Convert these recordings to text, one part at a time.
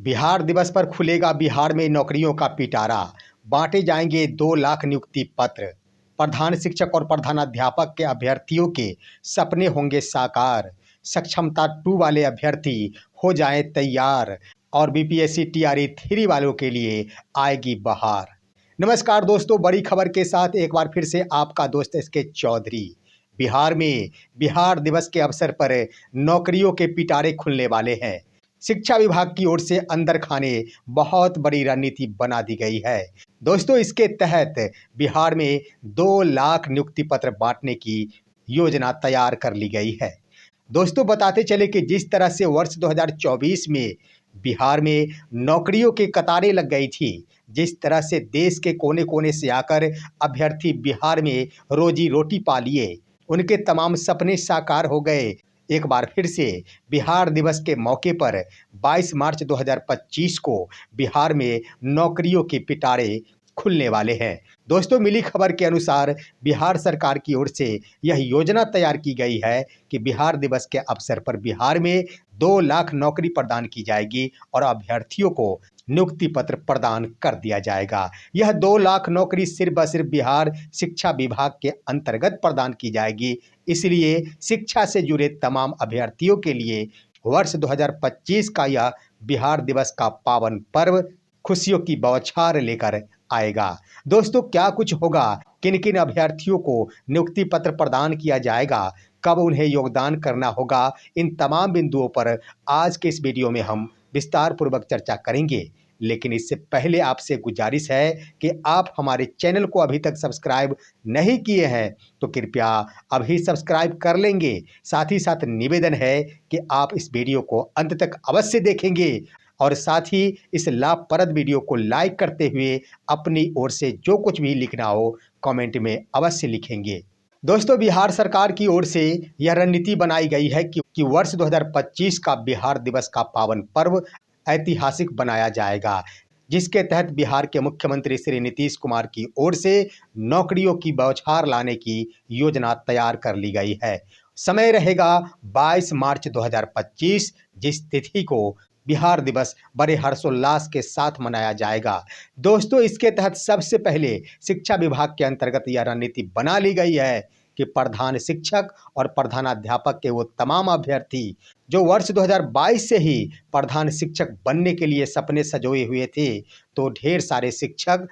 बिहार दिवस पर खुलेगा बिहार में नौकरियों का पिटारा। बांटे जाएंगे 2 लाख नियुक्ति पत्र। प्रधान शिक्षक और प्रधानाध्यापक के अभ्यर्थियों के सपने होंगे साकार। सक्षमता 2 वाले अभ्यर्थी हो जाएं तैयार और बीपीएससी टीआरई 3 वालों के लिए आएगी बहार। नमस्कार दोस्तों, बड़ी खबर के साथ एक बार फिर से आपका दोस्त एसके चौधरी। बिहार में बिहार दिवस के अवसर पर नौकरियों के पिटारे खुलने वाले हैं। शिक्षा विभाग की ओर से अंदर खाने बहुत बड़ी रणनीति बना दी गई है। दोस्तों, इसके तहत बिहार में 2 लाख नियुक्ति पत्र बांटने की योजना तैयार कर ली गई है। दोस्तों, बताते चले कि जिस तरह से वर्ष 2024 में बिहार में नौकरियों की कतारें लग गई थी, जिस तरह से देश के कोने कोने से आकर अभ्यर्थी बिहार में रोजी रोटी पा लिए, उनके तमाम सपने साकार हो गए। एक बार फिर से बिहार दिवस के मौके पर 22 मार्च 2025 को बिहार में नौकरियों के पिटारे खुलने वाले हैं। दोस्तों, मिली खबर के अनुसार बिहार सरकार की ओर से यह योजना तैयार की गई है कि बिहार दिवस के अवसर पर बिहार में 2 लाख नौकरी प्रदान की जाएगी और अभ्यर्थियों को नियुक्ति पत्र प्रदान कर दिया जाएगा। यह 2 लाख नौकरी सिर्फ व सिर्फ बिहार शिक्षा विभाग के अंतर्गत प्रदान की जाएगी। इसलिए शिक्षा से जुड़े तमाम अभ्यर्थियों के लिए वर्ष 2025 का यह बिहार दिवस का पावन पर्व खुशियों की बौछार लेकर आएगा। दोस्तों, क्या कुछ होगा, किन किन अभ्यर्थियों को नियुक्ति पत्र प्रदान किया जाएगा, कब उन्हें योगदान करना होगा, इन तमाम बिंदुओं पर आज के इस वीडियो में हम विस्तार पूर्वक चर्चा करेंगे। लेकिन इससे पहले आपसे गुजारिश है कि आप हमारे चैनल को अभी तक सब्सक्राइब नहीं किए हैं तो कृपया अभी सब्सक्राइब कर लेंगे। साथ ही साथ निवेदन है कि आप इस वीडियो को अंत तक अवश्य देखेंगे और साथ ही इस लाभप्रद वीडियो को लाइक करते हुए अपनी ओर से जो कुछ भी लिखना हो कमेंट में अवश्य लिखेंगे। दोस्तों, बिहार सरकार की ओर से यह रणनीति बनाई गई है कि वर्ष 2025 का बिहार दिवस का पावन पर्व ऐतिहासिक बनाया जाएगा, जिसके तहत बिहार के मुख्यमंत्री श्री नीतीश कुमार की ओर से नौकरियों की बौछार लाने की योजना तैयार कर ली गई है। समय रहेगा 22 मार्च 2025, जिस तिथि को बिहार दिवस बड़े हर्षोल्लास के साथ मनाया जाएगा। दोस्तों, इसके तहत सबसे पहले शिक्षा विभाग के अंतर्गत यह रणनीति बना ली गई है कि प्रधान शिक्षक और प्रधानाध्यापक के वो तमाम अभ्यर्थी जो वर्ष 2022 से ही प्रधान शिक्षक बनने के लिए सपने संजोए हुए थे, तो ढेर सारे शिक्षक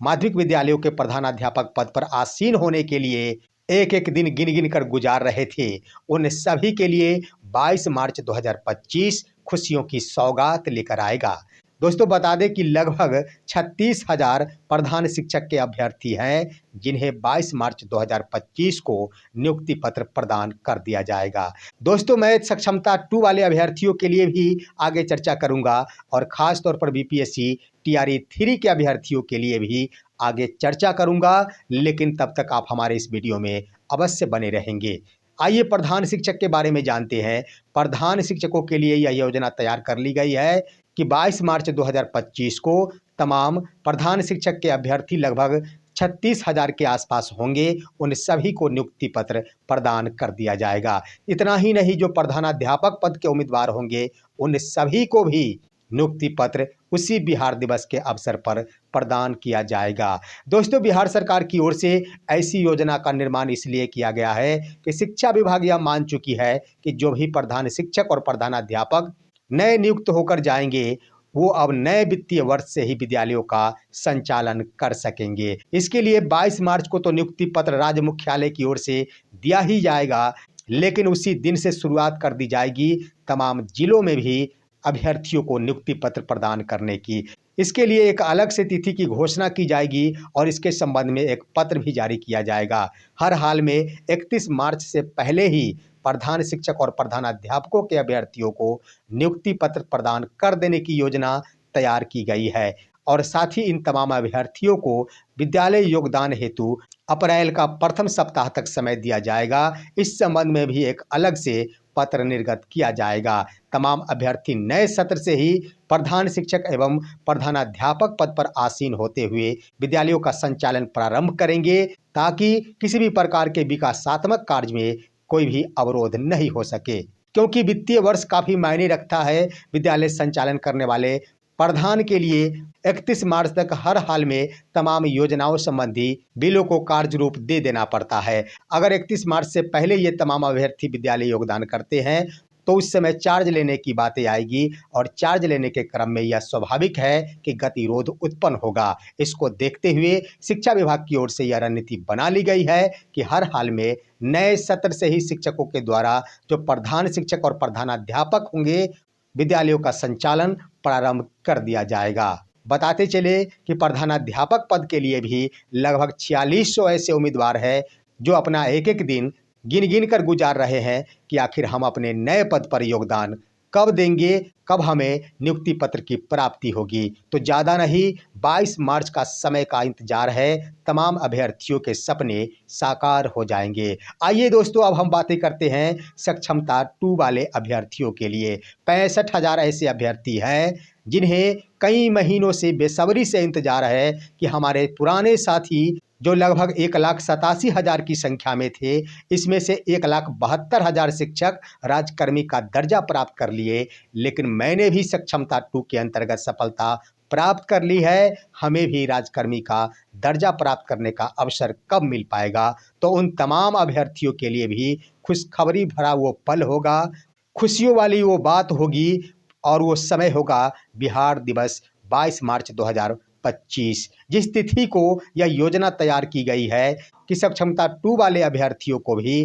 माध्यमिक विद्यालयों के प्रधानाध्यापक पद पर आसीन होने के लिए एक एक दिन गिन गिन कर गुजार रहे थे, उन सभी के लिए 22 मार्च 2025 खुशियों की सौगात लेकर आएगा। दोस्तों, बता दें कि लगभग 36,000 प्रधान शिक्षक के अभ्यर्थी हैं, जिन्हें 22 मार्च 2025 को नियुक्ति पत्र प्रदान कर दिया जाएगा। दोस्तों, मैं सक्षमता 2 वाले अभ्यर्थियों के लिए भी आगे चर्चा करूंगा और ख़ास तौर पर बीपीएससी टीआरई 3 के अभ्यर्थियों के लिए भी आगे चर्चा करूंगा, लेकिन तब तक आप हमारे इस वीडियो में अवश्य बने रहेंगे। आइए प्रधान शिक्षक के बारे में जानते हैं। प्रधान शिक्षकों के लिए यह योजना तैयार कर ली गई है कि 22 मार्च 2025 को तमाम प्रधान शिक्षक के अभ्यर्थी लगभग 36,000 के आसपास होंगे, उन सभी को नियुक्ति पत्र प्रदान कर दिया जाएगा। इतना ही नहीं, जो प्रधानाध्यापक पद के उम्मीदवार होंगे उन सभी को भी नियुक्ति पत्र उसी बिहार दिवस के अवसर पर प्रदान किया जाएगा। दोस्तों, बिहार सरकार की ओर से ऐसी योजना का निर्माण इसलिए किया गया है कि शिक्षा विभाग यह मान चुकी है कि जो भी प्रधान शिक्षक और प्रधानाध्यापक नए नियुक्त होकर जाएंगे, वो अब नए वित्तीय वर्ष से ही विद्यालयों का संचालन कर सकेंगे। इसके लिए 22 मार्च को तो नियुक्ति पत्र राज्य मुख्यालय की ओर से दिया ही जाएगा, लेकिन उसी दिन से शुरुआत कर दी जाएगी तमाम जिलों में भी अभ्यर्थियों को नियुक्ति पत्र प्रदान करने की। इसके लिए एक अलग से तिथि की घोषणा की जाएगी और इसके संबंध में एक पत्र भी जारी किया जाएगा। हर हाल में 31 मार्च से पहले ही प्रधान शिक्षक और प्रधानाध्यापकों के अभ्यर्थियों को नियुक्ति पत्र प्रदान कर देने की योजना तैयार की गई है और साथ ही इन तमाम अभ्यर्थियों को विद्यालय योगदान हेतु अप्रैल का प्रथम सप्ताह तक समय दिया जाएगा। इस संबंध में भी एक अलग से पत्र निर्गत किया जाएगा। तमाम अभ्यर्थी नए सत्र से ही प्रधान शिक्षक एवं प्रधानाध्यापक पद पर आसीन होते हुए विद्यालयों का संचालन प्रारंभ करेंगे, ताकि किसी भी प्रकार के विकासात्मक कार्य में कोई भी अवरोध नहीं हो सके। क्योंकि वित्तीय वर्ष काफ़ी मायने रखता है विद्यालय संचालन करने वाले प्रधान के लिए। 31 मार्च तक हर हाल में तमाम योजनाओं संबंधी बिलों को कार्य रूप दे देना पड़ता है। अगर 31 मार्च से पहले ये तमाम अभ्यर्थी विद्यालय योगदान करते हैं तो उस समय चार्ज लेने की बातें आएगी और चार्ज लेने के क्रम में यह स्वाभाविक है कि गतिरोध उत्पन्न होगा। इसको देखते हुए शिक्षा विभाग की ओर से यह रणनीति बना ली गई है कि हर हाल में नए सत्र से ही शिक्षकों के द्वारा जो प्रधान शिक्षक और प्रधानाध्यापक होंगे विद्यालयों का संचालन प्रारंभ कर दिया जाएगा। बताते चले कि प्रधानाध्यापक पद के लिए भी लगभग 4600 ऐसे उम्मीदवार हैं जो अपना एक एक दिन गिन गिन कर गुजार रहे हैं कि आखिर हम अपने नए पद पर योगदान कब देंगे, कब हमें नियुक्ति पत्र की प्राप्ति होगी। तो ज़्यादा नहीं, 22 मार्च का समय का इंतजार है। तमाम अभ्यर्थियों के सपने साकार हो जाएंगे। आइए दोस्तों, अब हम बातें करते हैं सक्षमता 2 वाले अभ्यर्थियों के लिए। 65,000 ऐसे अभ्यर्थी हैं जिन्हें कई महीनों से बेसब्री से इंतजार है कि हमारे पुराने साथी जो लगभग 1,87,000 की संख्या में थे, इसमें से 1,72,000 शिक्षक राजकर्मी का दर्जा प्राप्त कर लिए, लेकिन मैंने भी सक्षमता 2 के अंतर्गत सफलता प्राप्त कर ली है। हमें भी राजकर्मी का दर्जा प्राप्त करने का अवसर कब मिल पाएगा? तो उन तमाम अभ्यर्थियों के लिए भी खुशखबरी भरा वो पल होगा, खुशियों वाली वो बात होगी और वो समय होगा बिहार दिवस 22 मार्च 2025। जिस तिथि को यह योजना तैयार की गई है कि सक्षमता 2 वाले अभ्यर्थियों को भी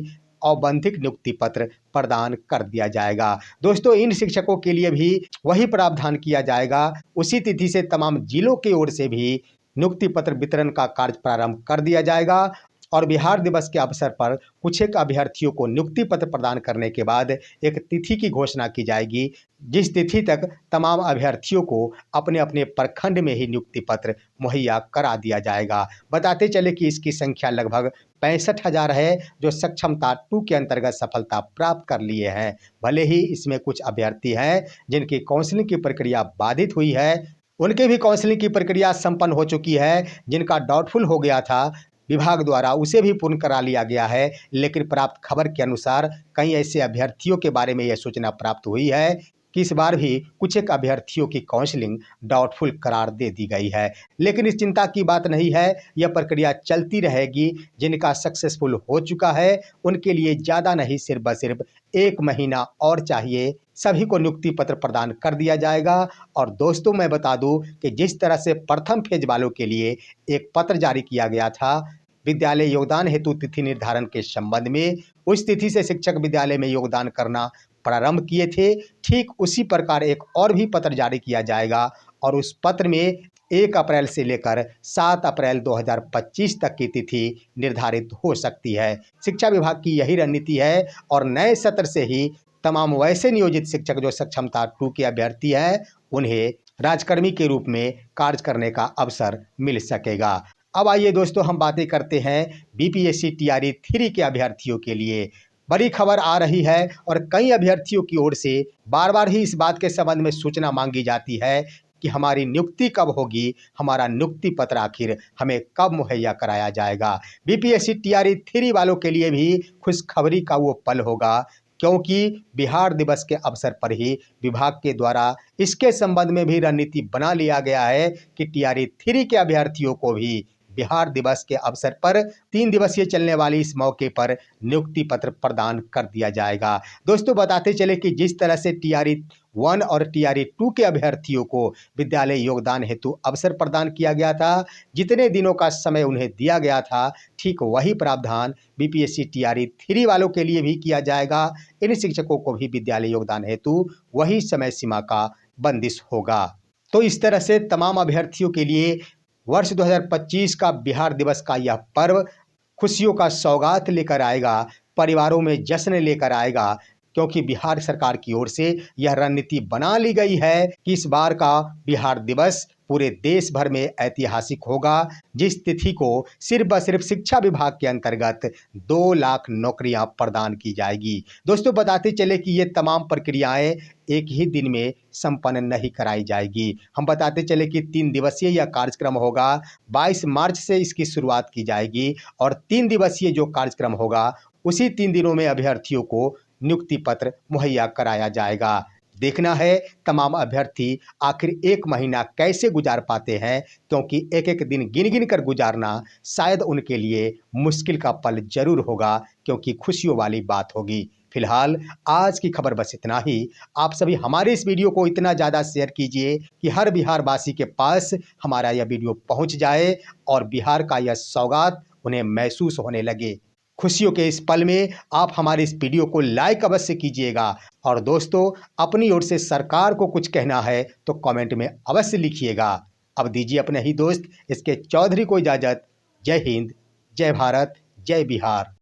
औपबंधिक नियुक्ति पत्र प्रदान कर दिया जाएगा। दोस्तों, इन शिक्षकों के लिए भी वही प्रावधान किया जाएगा। उसी तिथि से तमाम जिलों की ओर से भी नियुक्ति पत्र वितरण का कार्य प्रारंभ कर दिया जाएगा और बिहार दिवस के अवसर पर कुछ एक अभ्यर्थियों को नियुक्ति पत्र प्रदान करने के बाद एक तिथि की घोषणा की जाएगी, जिस तिथि तक तमाम अभ्यर्थियों को अपने अपने प्रखंड में ही नियुक्ति पत्र मुहैया करा दिया जाएगा। बताते चले कि इसकी संख्या लगभग 65,000 है जो सक्षमता 2 के अंतर्गत सफलता प्राप्त कर लिए हैं। भले ही इसमें कुछ अभ्यर्थी हैं जिनकी काउंसलिंग की प्रक्रिया बाधित हुई है, उनके भी काउंसलिंग की प्रक्रिया संपन्न हो चुकी है। जिनका डाउटफुल हो गया था विभाग द्वारा उसे भी पूर्ण करा लिया गया है, लेकिन प्राप्त खबर के अनुसार कई ऐसे अभ्यर्थियों के बारे में यह सूचना प्राप्त हुई है कि इस बार भी कुछ एक अभ्यर्थियों की काउंसलिंग डाउटफुल करार दे दी गई है। लेकिन इस चिंता की बात नहीं है, यह प्रक्रिया चलती रहेगी। जिनका सक्सेसफुल हो चुका है उनके लिए ज़्यादा नहीं, सिर्फ 1 महीना और चाहिए, सभी को नियुक्ति पत्र प्रदान कर दिया जाएगा। और दोस्तों, मैं बता दूं कि जिस तरह से प्रथम फेज वालों के लिए एक पत्र जारी किया गया था विद्यालय योगदान हेतु तिथि निर्धारण के संबंध में, उस तिथि से शिक्षक विद्यालय में योगदान करना प्रारंभ किए थे, ठीक उसी प्रकार एक और भी पत्र जारी किया जाएगा और उस पत्र में 1 अप्रैल से लेकर 7 अप्रैल 2025 तक की तिथि निर्धारित हो सकती है। शिक्षा विभाग की यही रणनीति है और नए सत्र से ही तमाम वैसे नियोजित शिक्षक जो सक्षमता 2 के अभ्यर्थी हैं उन्हें राजकर्मी के रूप में कार्य करने का अवसर मिल सकेगा। अब आइए दोस्तों, हम बातें करते हैं बीपीएससी टीआरई 3 के अभ्यर्थियों के लिए। बड़ी खबर आ रही है और कई अभ्यर्थियों की ओर से बार बार ही इस बात के संबंध में सूचना मांगी जाती है कि हमारी नियुक्ति कब होगी, हमारा नियुक्ति पत्र आखिर हमें कब मुहैया कराया जाएगा। बीपीएससी टीआरई 3 वालों के लिए भी खुशखबरी का वो पल होगा, क्योंकि बिहार दिवस के अवसर पर ही विभाग के द्वारा इसके संबंध में भी रणनीति बना लिया गया है कि टीआरई 3 के अभ्यर्थियों को भी बिहार दिवस के अवसर पर 3 दिवसीय चलने वाली इस मौके पर नियुक्ति पत्र प्रदान कर दिया जाएगा। दोस्तों, बताते चले कि जिस तरह से टीआरई 1 और टीआरई 2 के अभ्यर्थियों को विद्यालय योगदान हेतु अवसर प्रदान किया गया था, जितने दिनों का समय उन्हें दिया गया था, ठीक वही प्रावधान बीपीएससी टीआरई 3 वालों के लिए भी किया जाएगा। इन शिक्षकों को भी विद्यालय योगदान हेतु वही समय सीमा का बंदिश होगा। तो इस तरह से तमाम अभ्यर्थियों के लिए वर्ष 2025 का बिहार दिवस का यह पर्व खुशियों का सौगात लेकर आएगा, परिवारों में जश्न लेकर आएगा, क्योंकि बिहार सरकार की ओर से यह रणनीति बना ली गई है कि इस बार का बिहार दिवस पूरे देश भर में ऐतिहासिक होगा, जिस तिथि को सिर्फ शिक्षा विभाग के अंतर्गत 2 लाख नौकरियां प्रदान की जाएगी। दोस्तों, बताते चले कि ये तमाम प्रक्रियाएं एक ही दिन में संपन्न नहीं कराई जाएगी। हम बताते चले कि 3 दिवसीय यह कार्यक्रम होगा। 22 मार्च से इसकी शुरुआत की जाएगी और 3 दिवसीय जो कार्यक्रम होगा उसी 3 दिनों में अभ्यर्थियों को नियुक्ति पत्र मुहैया कराया जाएगा। देखना है तमाम अभ्यर्थी आखिर 1 महीना कैसे गुजार पाते हैं, क्योंकि एक-एक दिन गिन-गिन कर गुजारना शायद उनके लिए मुश्किल का पल ज़रूर होगा, क्योंकि खुशियों वाली बात होगी। फिलहाल आज की खबर बस इतना ही। आप सभी हमारे इस वीडियो को इतना ज़्यादा शेयर कीजिए कि हर बिहारवासी के पास हमारा यह वीडियो पहुंच जाए और बिहार का यह सौगात उन्हें महसूस होने लगे। खुशियों के इस पल में आप हमारे इस वीडियो को लाइक अवश्य कीजिएगा और दोस्तों, अपनी ओर से सरकार को कुछ कहना है तो कमेंट में अवश्य लिखिएगा। अब दीजिए अपने ही दोस्त इसके चौधरी को इजाज़त। जय हिंद, जय भारत, जय बिहार।